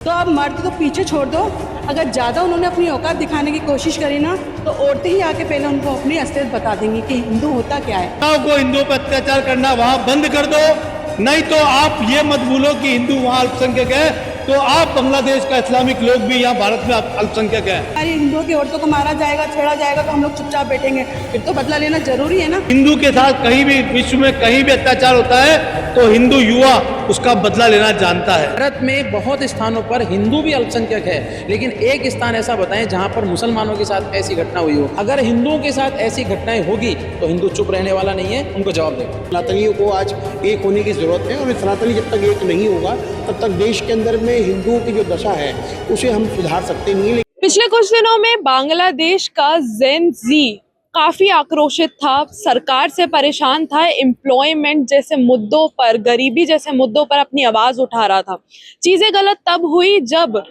तो अब मर्द तो पीछे छोड़ दो। अगर ज़्यादा उन्होंने अपनी औकात दिखाने की कोशिश करी ना तो औरतें ही आके पहले उनको अपनी असलियत बता देंगी कि हिंदू होता क्या है। को हिंदुओं पर अत्याचार करना वहां बंद कर दो, नहीं तो आप ये मत भूलो कि हिंदू वहां अल्पसंख्यक है, तो आप बांग्लादेश का इस्लामिक लोग भी यहाँ भारत में अल्पसंख्यक है। हमारी हिंदुओं की औरतों को मारा जाएगा, छेड़ा जाएगा तो हम लोग चुपचाप बैठेंगे? फिर तो बदला लेना जरूरी है ना। हिंदू के साथ कहीं भी विश्व में कहीं भी अत्याचार होता है तो हिंदू युवा उसका बदला लेना जानता है। भारत में बहुत स्थानों पर हिंदू भी अल्पसंख्यक है, लेकिन एक स्थान ऐसा बताएं जहां पर मुसलमानों के साथ ऐसी घटना हुई हो। अगर हिंदुओं के साथ ऐसी घटनाएं होगी तो हिंदू चुप रहने वाला नहीं है, उनको जवाब देगा। सनातनियों को आज एक होने की जरूरत है और सनातनी जब तक एक नहीं होगा तब तक देश के अंदर में हिंदुओं की जो दशा है उसे हम सुधार सकते नहीं है। पिछले कुछ दिनों में बांग्लादेश का जेन जी काफी आक्रोशित था, सरकार से परेशान था, एम्प्लॉयमेंट जैसे मुद्दों पर, गरीबी जैसे मुद्दों पर अपनी आवाज उठा रहा था। चीजें गलत तब हुई जब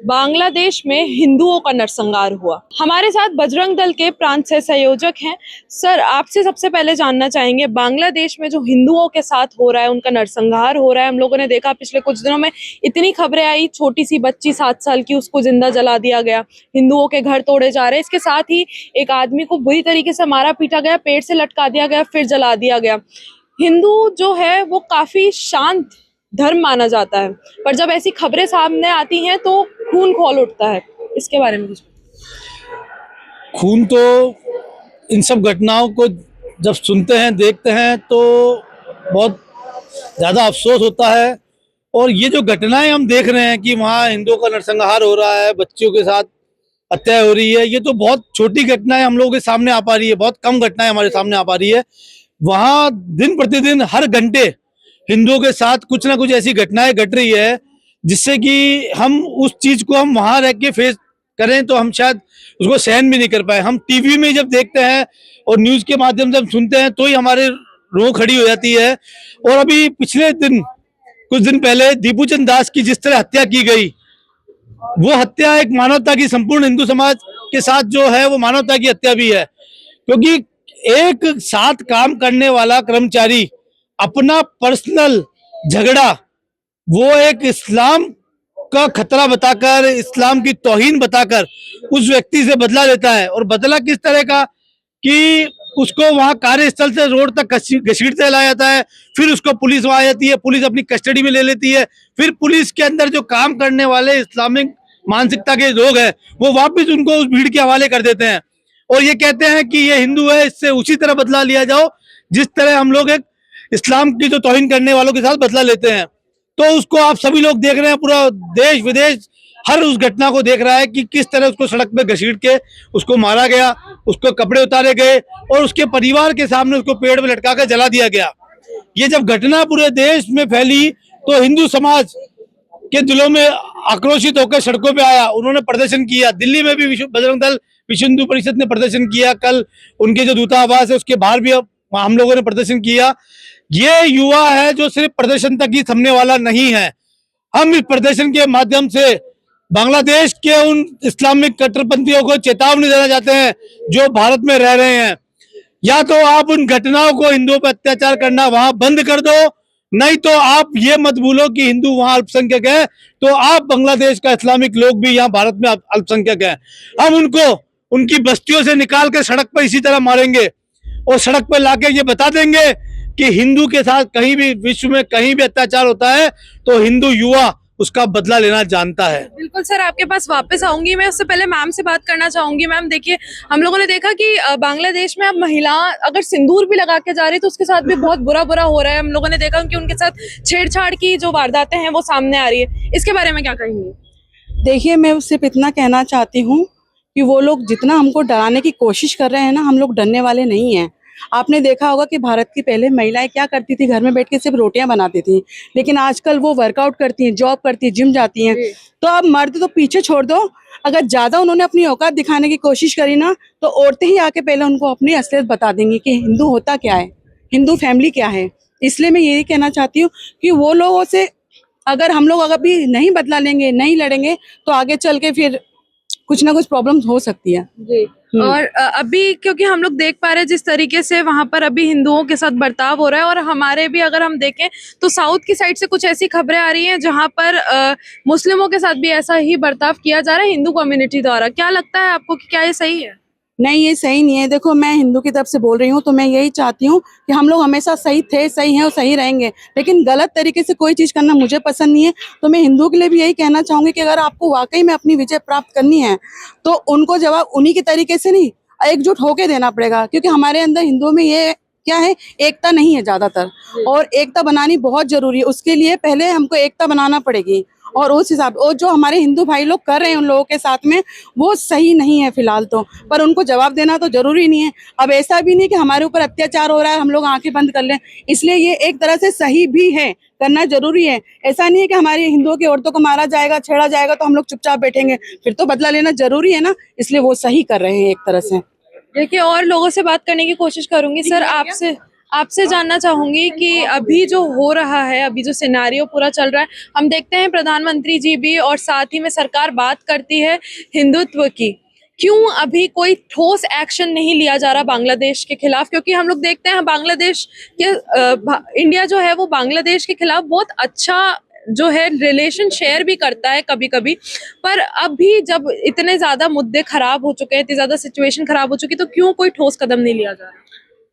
बांग्लादेश में हिंदुओं का नरसंहार हुआ। हमारे साथ बजरंग दल के प्रांत से संयोजक हैं। सर, आपसे सबसे पहले जानना चाहेंगे, बांग्लादेश में जो हिंदुओं के साथ हो रहा है, उनका नरसंहार हो रहा है, हम लोगों ने देखा पिछले कुछ दिनों में इतनी खबरें आई, छोटी सी बच्ची 7 साल की, उसको जिंदा जला दिया गया, हिंदुओं के घर तोड़े जा रहे हैं। इसके साथ ही एक आदमी को बुरी तरीके से मारा पीटा गया, पेड़ से लटका दिया गया, फिर जला दिया गया। हिंदू जो है वो काफी शांत धर्म माना जाता है, पर जब ऐसी खबरें सामने आती हैं तो खून खौल उठता है। इसके बारे में कुछ? खून तो इन सब घटनाओं को जब सुनते हैं, देखते हैं तो बहुत ज़्यादा अफसोस होता है। और ये जो घटनाएं हम देख रहे हैं कि वहाँ हिंदुओं का नरसंहार हो रहा है, बच्चियों के साथ हत्या हो रही है, ये तो बहुत छोटी घटनाएं हम लोगों के सामने आ पा रही है, बहुत कम घटनाएं हमारे सामने आ पा रही है। वहाँ दिन प्रतिदिन हर घंटे हिंदुओं के साथ कुछ ना कुछ ऐसी घटनाएं घट रही है जिससे कि हम उस चीज को हम वहां रह के फेस करें तो हम शायद उसको सहन भी नहीं कर पाए। हम टीवी में जब देखते हैं और न्यूज के माध्यम से हम सुनते हैं तो ही हमारे रूह खड़ी हो जाती है। और अभी पिछले दिन, कुछ दिन पहले दीपू चंद दास की जिस तरह हत्या की गई, वो हत्या एक मानवता की, संपूर्ण हिंदू समाज के साथ जो है वो मानवता की हत्या भी है, क्योंकि एक साथ काम करने वाला कर्मचारी अपना पर्सनल झगड़ा वो एक इस्लाम का खतरा बताकर, इस्लाम की तौहीन बताकर उस व्यक्ति से बदला लेता है। और बदला किस तरह का कि उसको वहां कार्यस्थल से रोड तक घसीटते लाया जाता है, फिर उसको पुलिस वहां आ जाती है, पुलिस अपनी कस्टडी में ले लेती है, फिर पुलिस के अंदर जो काम करने वाले इस्लामिक मानसिकता के लोग हैं वो वापस उनको उस भीड़ के हवाले कर देते हैं और ये कहते हैं कि ये हिंदू है, इससे उसी तरह बदला लिया जाओ जिस तरह हम लोग एक इस्लाम की जो तौहीन करने वालों के साथ बदला लेते हैं। तो उसको आप सभी लोग देख रहे हैं, पूरा देश विदेश हर उस घटना को देख रहा है कि किस तरह उसको सड़क पे घसीट के उसको मारा गया, उसको कपड़े उतारे गए और उसके परिवार के सामने उसको पेड़ में लटका कर जला दिया गया। ये जब घटना पूरे देश में फैली तो हिंदू समाज के दिलों में आक्रोशित होकर सड़कों पे आया, उन्होंने प्रदर्शन किया। दिल्ली में भी बजरंग दल विश्व हिंदू परिषद ने प्रदर्शन किया, कल उनके जो दूतावास है उसके बाहर भी हम लोगों ने प्रदर्शन किया। ये युवा है जो सिर्फ प्रदर्शन तक ही थमने वाला नहीं है। हम इस प्रदर्शन के माध्यम से बांग्लादेश के उन इस्लामिक कट्टरपंथियों को चेतावनी देना चाहते हैं जो भारत में रह रहे हैं, या तो आप उन घटनाओं को, हिंदुओं पर अत्याचार करना वहां बंद कर दो, नहीं तो आप ये मत भूलो कि हिंदू वहां अल्पसंख्यक है, तो आप बांग्लादेश का इस्लामिक लोग भी यहाँ भारत में अल्पसंख्यक है। हम उनको उनकी बस्तियों से निकाल कर सड़क पर इसी तरह मारेंगे और सड़क पर लाके ये बता देंगे कि हिंदू के साथ कहीं भी विश्व में कहीं भी अत्याचार होता है तो हिंदू युवा उसका बदला लेना जानता है। बिल्कुल सर, आपके पास वापस आऊंगी मैं, उससे पहले मैम से बात करना चाहूंगी। मैम देखिए, हम लोगों ने देखा कि बांग्लादेश में अब महिला अगर सिंदूर भी लगा के जा रही है तो उसके साथ भी बहुत बुरा हो रहा है। हम लोगों ने देखा कि उनके साथ छेड़छाड़ की जो वारदातें हैं वो सामने आ रही है। इसके बारे में क्या कहेंगे? देखिए, मैं सिर्फ इतना कहना चाहती हूँ कि वो लोग जितना हमको डराने की कोशिश कर रहे हैं ना, हम लोग डरने वाले नहीं हैं। आपने देखा होगा कि भारत की पहले महिलाएं क्या करती थी, घर में बैठ के सिर्फ रोटियां बनाती थी, लेकिन आजकल वो वर्कआउट करती हैं, जॉब करती हैं, जिम जाती हैं। तो अब मर्द तो पीछे छोड़ दो। अगर ज्यादा उन्होंने अपनी औकात दिखाने की कोशिश करी ना तो औरतें ही आके पहले उनको अपनी असलियत बता देंगी कि हिंदू होता क्या है, हिंदू फैमिली क्या है। इसलिए मैं यही कहना चाहती हूँ कि वो लोगों से अगर हम लोग अगर भी नहीं बदला लेंगे, नहीं लड़ेंगे तो आगे चल के फिर कुछ ना कुछ प्रॉब्लम हो सकती है। जी, और अभी क्योंकि हम लोग देख पा रहे हैं जिस तरीके से वहां पर अभी हिंदुओं के साथ बर्ताव हो रहा है, और हमारे भी अगर हम देखें तो साउथ की साइड से कुछ ऐसी खबरें आ रही हैं जहां पर मुस्लिमों के साथ भी ऐसा ही बर्ताव किया जा रहा है हिंदू कम्युनिटी द्वारा। क्या लगता है आपको कि क्या ये सही है? नहीं, ये सही नहीं है। देखो, मैं हिंदू की तरफ से बोल रही हूँ, तो मैं यही चाहती हूँ कि हम लोग हमेशा सही थे, सही हैं और सही रहेंगे, लेकिन गलत तरीके से कोई चीज़ करना मुझे पसंद नहीं है। तो मैं हिंदू के लिए भी यही कहना चाहूँगी कि अगर आपको वाकई में अपनी विजय प्राप्त करनी है तो उनको जवाब उन्हीं के तरीके से नहीं, एकजुट होके देना पड़ेगा, क्योंकि हमारे अंदर हिंदुओं में ये क्या है, एकता नहीं है ज़्यादातर, और एकता बनानी बहुत ज़रूरी है। उसके लिए पहले हमको एकता बनाना पड़ेगी, और उस हिसाब और जो हमारे हिंदू भाई लोग कर रहे हैं उन लोगों के साथ में, वो सही नहीं है फिलहाल तो, पर उनको जवाब देना तो जरूरी नहीं है। अब ऐसा भी नहीं कि हमारे ऊपर अत्याचार हो रहा है हम लोग आंखें बंद कर लें, इसलिए ये एक तरह से सही भी है, करना जरूरी है। ऐसा नहीं है कि हमारे हिंदुओं की औरतों को मारा जाएगा, छेड़ा जाएगा तो हम लोग चुपचाप बैठेंगे, फिर तो बदला लेना जरूरी है ना, इसलिए वो सही कर रहे हैं एक तरह से। देखिए, और लोगों से बात करने की कोशिश करूंगी। सर, आपसे जानना चाहूंगी कि अभी जो हो रहा है, अभी जो सिनेरियो पूरा चल रहा है, हम देखते हैं प्रधानमंत्री जी भी और साथ ही में सरकार बात करती है हिंदुत्व की, क्यों अभी कोई ठोस एक्शन नहीं लिया जा रहा बांग्लादेश के खिलाफ? क्योंकि हम लोग देखते हैं बांग्लादेश के इंडिया जो है वो बांग्लादेश के खिलाफ बहुत अच्छा जो है रिलेशन शेयर भी करता है कभी कभी, पर अभी जब इतने ज्यादा मुद्दे खराब हो चुके हैं, इतनी ज्यादा सिचुएशन खराब हो चुकी, तो क्यों कोई ठोस कदम नहीं लिया जा रहा?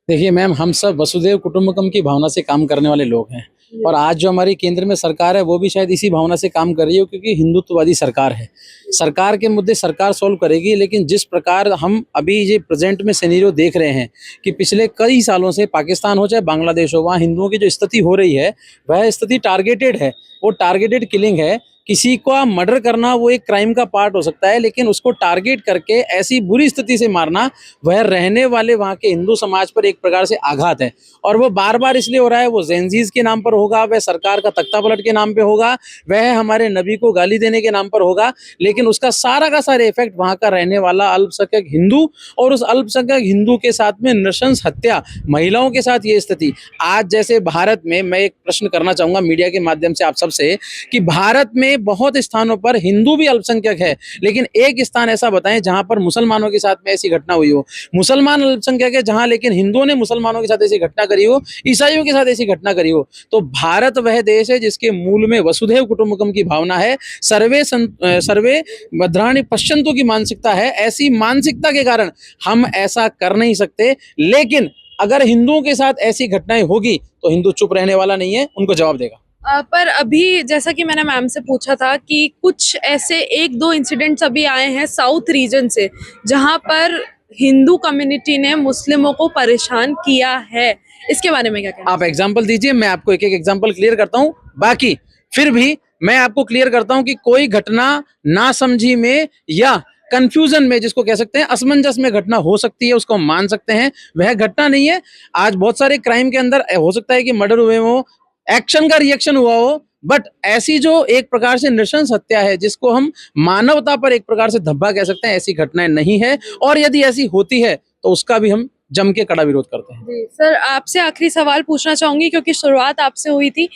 देखिए मैम, हम सब वसुधैव कुटुंबकम की भावना से काम करने वाले लोग हैं, और आज जो हमारी केंद्र में सरकार है वो भी शायद इसी भावना से काम कर रही है, क्योंकि हिंदुत्ववादी सरकार है। सरकार के मुद्दे सरकार सॉल्व करेगी, लेकिन जिस प्रकार हम अभी ये प्रेजेंट में सिनेरियो देख रहे हैं कि पिछले कई सालों से पाकिस्तान हो चाहे बांग्लादेश हो, वहाँ हिंदुओं की जो स्थिति हो रही है वह स्थिति टारगेटेड है, वो टारगेटेड किलिंग है। किसी को मर्डर करना वो एक क्राइम का पार्ट हो सकता है, लेकिन उसको टारगेट करके ऐसी बुरी स्थिति से मारना वह रहने वाले वहाँ के हिंदू समाज पर एक प्रकार से आघात है। और वो बार बार इसलिए हो रहा है, वो जेनजीज के नाम पर होगा, वह सरकार का तख्ता पलट के नाम पे होगा, वह हमारे नबी को गाली देने के नाम पर होगा, लेकिन उसका सारा का सारा इफेक्ट वहाँ का रहने वाला अल्पसंख्यक हिंदू और उस अल्पसंख्यक हिंदू के साथ में नृशंस हत्या, महिलाओं के साथ ये स्थिति। आज जैसे भारत में, मैं एक प्रश्न करना चाहूंगा मीडिया के माध्यम से आप सबसे, कि भारत में बहुत स्थानों पर हिंदू भी अल्पसंख्यक है, लेकिन एक स्थान ऐसा बताएं जहां पर मुसलमानों के साथ में ऐसी घटना हुई हो। मुसलमान अल्पसंख्यक है जहां, लेकिन हिंदुओं ने मुसलमानों के साथ ऐसी घटना करी हो, ईसाइयों के साथ ऐसी घटना करी हो। तो भारत वह देश है जिसके मूल में वसुधैव कुटुंबकम की भावना है, सर्वे भद्राणि पश्यन्तु की मानसिकता है। ऐसी मानसिकता के कारण हम ऐसा कर नहीं सकते, लेकिन अगर हिंदुओं के साथ ऐसी घटनाएं होगी तो हिंदू चुप रहने वाला नहीं है, उनको जवाब देगा। पर अभी जैसा कि मैंने मैम से पूछा था कि कुछ ऐसे एक दो इंसिडेंट्स अभी आए हैं साउथ रीजन से जहां पर हिंदू कम्युनिटी ने मुस्लिमों को परेशान किया है, इसके बारे में क्या कहना? आप एग्जांपल दीजिए, मैं आपको एक एक एग्जांपल क्लियर करता हूं। बाकी फिर भी मैं आपको क्लियर करता हूं कि कोई घटना नासमझी में या कंफ्यूजन में, जिसको कह सकते हैं असमंजस में घटना हो सकती है, उसको हम मान सकते हैं, वह घटना नहीं है। आज बहुत सारे क्राइम के अंदर हो सकता है कि मर्डर हुए हो, एक्शन का रिएक्शन हुआ हो, बट ऐसी जो एक प्रकार से नृशंस हत्या है जिसको हम मानवता पर एक प्रकार से धब्बा कह सकते हैं, ऐसी घटनाएं नहीं है। और यदि ऐसी होती है तो उसका भी हम जम के कड़ा विरोध करते हैं। जी सर, आपसे आखिरी सवाल पूछना चाहूंगी क्योंकि शुरुआत आपसे हुई थी।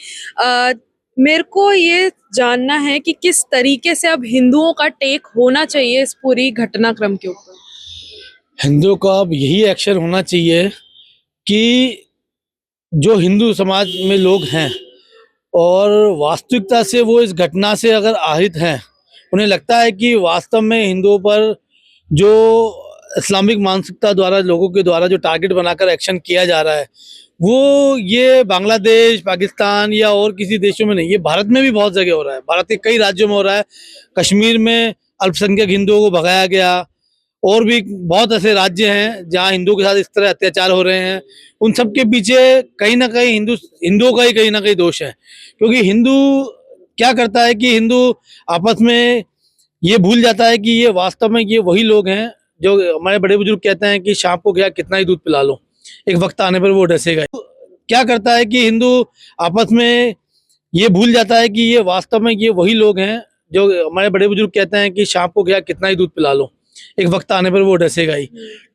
मेरे को ये जानना है कि किस तरीके से अब हिंदुओं का टेक होना चाहिए इस पूरी घटनाक्रम के ऊपर? हिंदुओं का अब यही एक्शन होना चाहिए कि जो हिंदू समाज में लोग हैं और वास्तविकता से वो इस घटना से अगर आहत हैं, उन्हें लगता है कि वास्तव में हिंदुओं पर जो इस्लामिक मानसिकता द्वारा लोगों के द्वारा जो टारगेट बनाकर एक्शन किया जा रहा है, वो ये बांग्लादेश, पाकिस्तान या और किसी देशों में नहीं, ये भारत में भी बहुत जगह हो रहा है। भारत के कई राज्यों में हो रहा है। कश्मीर में अल्पसंख्यक हिंदुओं को भगाया गया, और भी बहुत ऐसे राज्य हैं जहां हिंदुओं के साथ इस तरह अत्याचार हो रहे हैं। उन सब के पीछे कहीं ना कहीं हिंदुओं का ही कहीं ना कहीं दोष है, क्योंकि हिंदू क्या करता है कि हिंदू आपस में ये भूल जाता है कि ये वास्तव में ये वही लोग हैं जो हमारे बड़े बुजुर्ग कहते हैं कि सांप को क्या कितना ही दूध पिला लो, एक वक्त आने पर वो डसेगा। क्या करता है कि हिंदू आपस में ये भूल जाता है कि ये वास्तव में ये वही लोग हैं जो हमारे बड़े बुजुर्ग कहते हैं कि सांप को क्या कितना ही दूध पिला लो, एक वक्त आने पर वो डसेगा ही।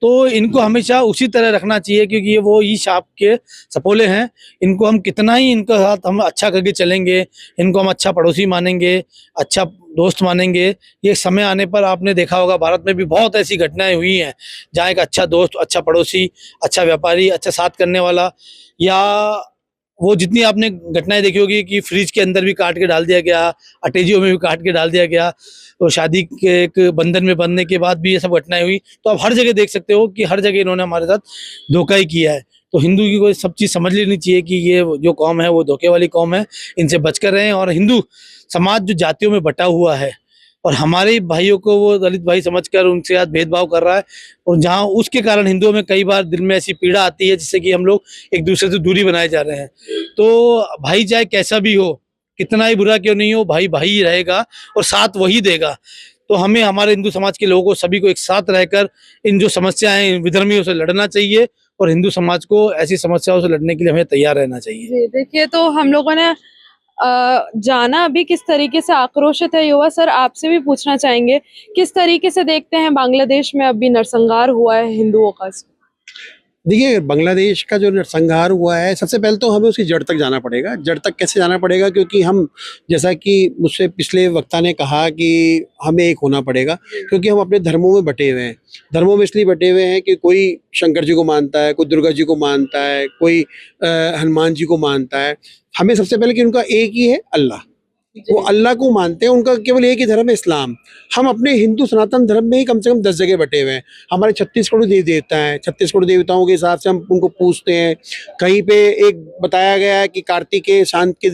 तो इनको हमेशा उसी तरह रखना चाहिए, क्योंकि ये वो ही सांप के सपोले हैं। इनको हम कितना ही इनके साथ हम अच्छा करके चलेंगे, इनको हम अच्छा पड़ोसी मानेंगे, अच्छा दोस्त मानेंगे। ये समय आने पर आपने देखा होगा भारत में भी बहुत ऐसी घटनाएं हुई हैं जहाँ एक अच्छा दोस्त, अच्छा पड़ोसी, अच्छा व्यापारी, अच्छा साथ करने वाला, या वो जितनी आपने घटनाएं देखी होगी कि फ्रिज के अंदर भी काट के डाल दिया गया, अटैचियों में भी काट के डाल दिया गया, तो शादी के एक बंधन में बंधने के बाद भी ये सब घटनाएं हुई। तो आप हर जगह देख सकते हो कि हर जगह इन्होंने हमारे साथ धोखा ही किया है। तो हिंदू की कोई सब चीज़ समझ लेनी चाहिए कि ये जो कौम है वो धोखे वाली कौम है, इनसे बचकर रहें। और हिंदू समाज जो जातियों में बटा हुआ है और हमारे भाइयों को वो दलित भाई समझकर उनके साथ भेदभाव कर रहा है, और जहाँ उसके कारण हिंदुओं में कई बार दिल में ऐसी पीड़ा आती है जिससे कि हम लोग एक दूसरे से दूरी बनाए जा रहे हैं। तो भाई चाहे कैसा भी हो, कितना ही बुरा क्यों नहीं हो, भाई भाई ही रहेगा और साथ वही देगा। तो हमें हमारे हिंदू समाज के लोगों को सभी को एक साथ रहकर इन जो समस्याएं हैं, विधर्मियों से लड़ना चाहिए, और हिंदू समाज को ऐसी समस्याओं से लड़ने के लिए हमें तैयार रहना चाहिए। जी देखिए, तो हम लोगों ने जाना अभी किस तरीके से आक्रोशित है युवा। सर, आपसे भी पूछना चाहेंगे, किस तरीके से देखते हैं बांग्लादेश में अभी नरसंहार हुआ है हिंदुओं का? देखिए, बांग्लादेश का जो नरसंहार हुआ है, सबसे पहले तो हमें उसकी जड़ तक जाना पड़ेगा। जड़ तक कैसे जाना पड़ेगा? क्योंकि हम, जैसा कि मुझसे पिछले वक्ता ने कहा कि हमें एक होना पड़ेगा, क्योंकि हम अपने धर्मों में बटे हुए हैं। धर्मों में इसलिए बटे हुए हैं कि कोई शंकर जी को मानता है, कोई दुर्गा जी को मानता है, कोई हनुमान जी को मानता है। हमें सबसे पहले कि उनका एक ही है, अल्लाह। वो अल्लाह को मानते हैं, उनका केवल एक ही धर्म है, इस्लाम। हम अपने हिंदू सनातन धर्म में ही कम से कम 10 जगह बटे हुए हैं। हमारे 36 करोड़ देवी देवता हैं, 36 करोड़ देवताओं के हिसाब से हम उनको पूजते हैं। कहीं पे एक बताया गया है कि कार्तिकेय शांत के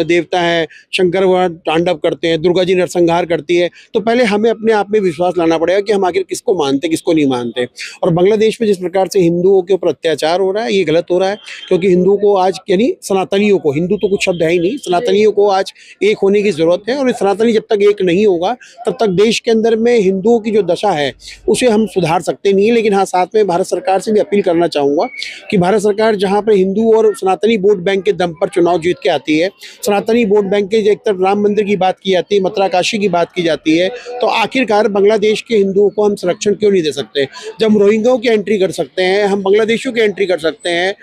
देवता है, शंकर वहाँ तांडव करते हैं, दुर्गा जी नरसंहार करती है। तो पहले हमें अपने आप में विश्वास लाना पड़ेगा कि हम आखिर किसको मानते, किसको नहीं मानते। और बांग्लादेश में जिस प्रकार से हिंदुओं के ऊपर अत्याचार हो रहा है, ये गलत हो रहा है, क्योंकि हिंदुओं को आज, यानी सनातनियों को, हिंदू तो कुछ शब्द है ही नहीं, सनातनियों को आज एक होने की जरूरत है। और सनातनी जब तक एक नहीं होगा तब तक देश के अंदर में हिंदुओं की जो दशा है उसे हम सुधार सकते नहीं। लेकिन हाँ, साथ में भारत सरकार से भी अपील करना चाहूँगा कि भारत सरकार जहाँ पर हिंदू और सनातनी वोट बैंक के दम पर चुनाव जीत के आती है, सनातनी वोट बैंक के एक तरफ राम मंदिर की बात की जाती है, मथुरा काशी की बात की जाती है, तो आखिरकार बांग्लादेश के हिंदुओं को हम संरक्षण क्यों नहीं दे सकते? जब हम रोहिंग्याओं की एंट्री कर सकते हैं, हम बांग्लादेशियों की एंट्री कर सकते हैं,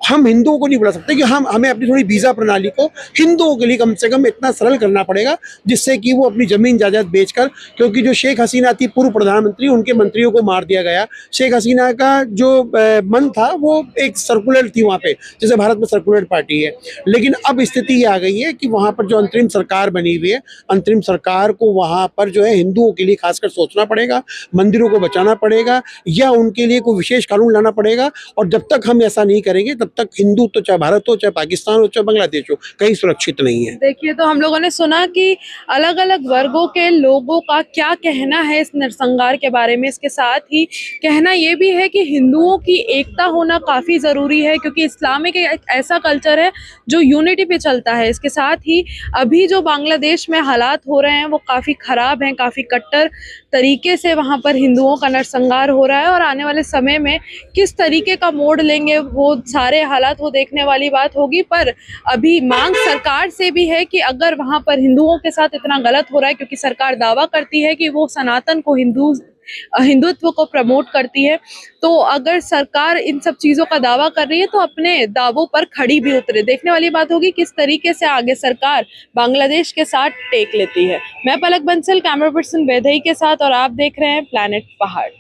हम हिंदुओं को नहीं बुला सकते कि हमें अपनी थोड़ी वीज़ा प्रणाली को हिंदुओं के लिए कम से कम इतना सरल करना पड़ेगा जिससे कि वो अपनी ज़मीन जायदाद बेचकर, क्योंकि जो शेख हसीना थी पूर्व प्रधानमंत्री, उनके मंत्रियों को मार दिया गया। शेख हसीना का जो मन था वो एक सर्कुलर थी वहाँ पे, जैसे भारत में सर्कुलर पार्टी है। लेकिन अब स्थिति ये आ गई है कि वहाँ पर जो अंतरिम सरकार बनी हुई है, अंतरिम सरकार को वहाँ पर जो है हिंदुओं के लिए खासकर सोचना पड़ेगा, मंदिरों को बचाना पड़ेगा, या उनके लिए कोई विशेष कानून लाना पड़ेगा। और जब तक हम ऐसा नहीं करेंगे तब तक हिंदू, तो चाहे भारत हो, चाहे पाकिस्तान हो, चाहे बांग्लादेश हो, कहीं सुरक्षित नहीं है। देखिए, तो हम लोगों ने सुना कि अलग अलग वर्गों के लोगों का क्या कहना है इस नरसंहार के बारे में। इसके साथ ही कहना ये भी है कि हिंदुओं की एकता होना काफ़ी ज़रूरी है, क्योंकि इस्लामिक एक ऐसा कल्चर है जो यूनिटी पे चलता है। इसके साथ ही अभी जो बांग्लादेश में हालात हो रहे हैं वो काफ़ी ख़राब हैं, काफ़ी कट्टर तरीके से वहाँ पर हिंदुओं का नरसंहार हो रहा है। और आने वाले समय में किस तरीके का मोड़ लेंगे वो सारे हालात, वो देखने वाली बात होगी। पर अभी मांग सरकार से भी है कि अगर वहाँ पर हिंदुओं के साथ इतना गलत हो रहा है, क्योंकि सरकार दावा करती है कि वो सनातन को, हिंदुत्व को प्रमोट करती है, तो अगर सरकार इन सब चीज़ों का दावा कर रही है तो अपने दावों पर खड़ी भी उतरे। देखने वाली बात होगी किस तरीके से आगे सरकार बांग्लादेश के साथ टेक लेती है। मैं पलक बंसल, कैमरा पर्सन वैदेही के साथ, और आप देख रहे हैं प्लैनेट पहाड़।